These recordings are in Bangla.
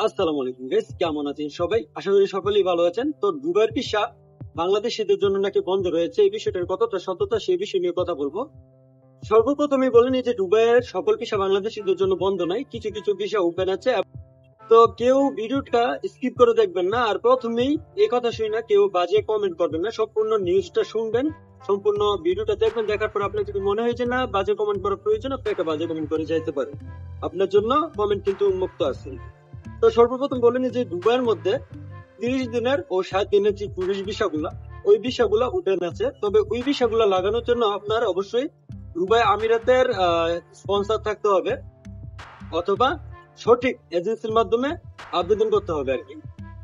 আসসালামু আলাইকুম গাইস, কেমন আছেন সবাই? আশা করি সকলেই ভালো আছেন। তো দুবাইয়ের ভিসা বাংলাদেশিদের জন্য নাকি বন্ধ রয়েছে, এই বিষয়টার কতটা সত্যতা সেই বিষয় নিয়ে কথা বলবো। সর্বপ্রথমে বলেনি যে দুবাইয়ের সকল ভিসা বাংলাদেশিদের জন্য বন্ধ নয়, কিছু কিছু ভিসা ওপেন আছে। তো কেউ ভিডিওটা স্কিপ করে দেখবেন না, আর প্রথমেই এই কথা শুনি না কেউ বাজে কমেন্ট করবেন না, সম্পূর্ণ নিউজটা শুনবেন, সম্পূর্ণ ভিডিওটা দেখবেন। দেখার পর আপনার যদি মনে হয় যে না বাজে কমেন্ট করার প্রয়োজন, আপনি একটা বাজে কমেন্ট করে যাইতে পারেন। আপনার জন্য কমেন্ট কিন্তু উন্মুক্ত আছে। তো সর্বপ্রথম বলেন যে দুবাইয়ের মধ্যে 30 দিনের ও 60 দিনের যে টুরিস্ট ভিসাগুলা, ওই ভিসাগুলা ওপেন আছে। তবে ওই ভিসাগুলা লাগানোর জন্য আপনার অবশ্যই দুবাই আমিরাতের স্পন্সর থাকতে হবে, অথবা সঠিক এজেন্সির মাধ্যমে আবেদন করতে হবে আর কি।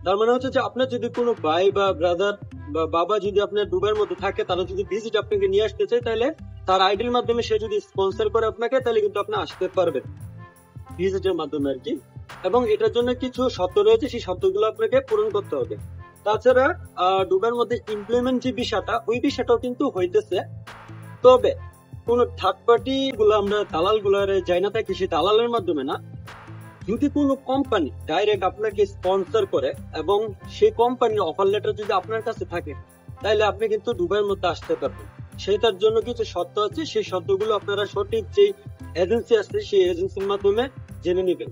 তার মানে হচ্ছে যে আপনার যদি কোনো ভাই বা ব্রাদার বা বাবা যদি আপনার দুবাইয়ের মধ্যে থাকে, তারা যদি ভিজিট আপনাকে নিয়ে আসতে চায়, তাহলে তার আইডির মাধ্যমে সে যদি স্পন্সর করে আপনাকে, তাহলে কিন্তু আপনি আসতে পারবেন ভিজিটের মাধ্যমে আর কি। এবং এটার জন্য কিছু শর্ত রয়েছে, সেই শর্তগুলো আপনাকে পূরণ করতে হবে। তাছাড়া দুবাইয়ের মধ্যে ইমপ্লয়মেন্ট যে বিষয়টা, ওই বিষয়টাও কিন্তু হইতেছে। তবে কোন থার্ড পার্টি গুলো আমরা দালাল গুলার যাই না থাকি, সেই দালালের মাধ্যমে না। যদি কোনো কোম্পানি ডাইরেক্ট আপনাকে স্পন্সর করে এবং সেই কোম্পানির অফার লেটার যদি আপনার কাছে থাকে, তাহলে আপনি কিন্তু দুবাইয়ের মধ্যে আসতে পারবেন। সেটার জন্য কিছু শর্ত আছে, সেই শর্তগুলো আপনারা সঠিক যে এজেন্সি আছে সেই এজেন্সির মাধ্যমে জেনে নেবেন।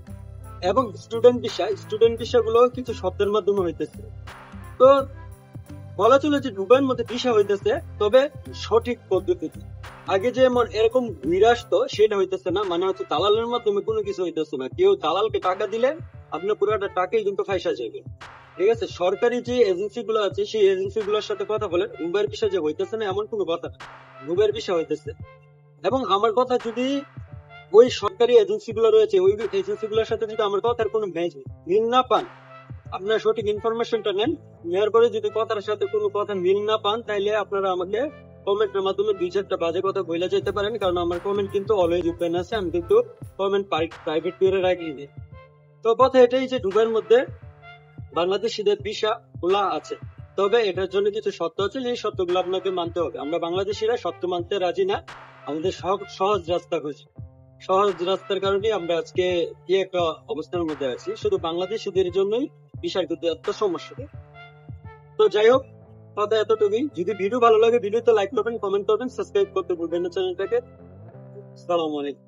এবং স্টুডেন্ট ভিসা গুলো কিছু শর্তের মাধ্যমে হইতেছে। তো বলা চলে যে দুবাইয়ের মধ্যে ভিসা হইতেছে, তবে সঠিক পদ্ধতিতে। আগে যে এরকম ঘুরে আসতো সেটা হইতেছে না, মানে হচ্ছে দালালের মাধ্যমে কোনো কিছু হইতেছে না। কেউ দালালকে টাকা দিলে আপনার পুরোটা টাকাই কিন্তু ফাইসা যাবে। ঠিক আছে, সরকারি যে এজেন্সি গুলো আছে সেই এজেন্সি গুলোর সাথে কথা বলেন। উবের ভিসা যে হইতেছে না এমন কোনো কথা না, উবের ভিসা হইতেছে। এবং আমার কথা যদি ওই সরকারি এজেন্সি গুলো রয়েছে, ওই এজেন্সি গুলোর সাথে যদি আমার কথার কোনো মিল না পান, আপনার সঠিক ইনফরমেশনটা নেন। নেওয়ার পরে যদি কথার সাথে কোনো কথা মিল না পান, তাইলে আপনারা আমাকে কমেন্টের মাধ্যমে 2-4টা বাজে কথা বলে যেতে পারেন, কারণ আমার কমেন্ট কিন্তু অলওয়েজ ওপেন আছে। আমি কিন্তু কমেন্ট প্রাইভেট করে রাখিনি। তো কথা এটাই যে দুবাইয়ের মধ্যে বাংলাদেশিদের ভিসা খোলা আছে, তবে এটার জন্য কিছু শর্ত আছে, সেই শর্তগুলো আপনাকে মানতে হবে। আমরা বাংলাদেশিরা শর্ত মানতে রাজি না, আমাদের সহজ রাস্তা খুঁজি। সহজ রাস্তার কারণে আমরা আজকে কি একটা অবস্থানের মধ্যে আছি, শুধু বাংলাদেশিদের জন্যই বিষয় কিন্তু এত সমস্যা। তো যাই হোক, কথা এতটুকুই। যদি ভিডিও ভালো লাগে ভিডিওতে লাইক করবেন, কমেন্ট করবেন, সাবস্ক্রাইব করতে ভুলবেন না চ্যানেলটাকে। আসসালামু আলাইকুম।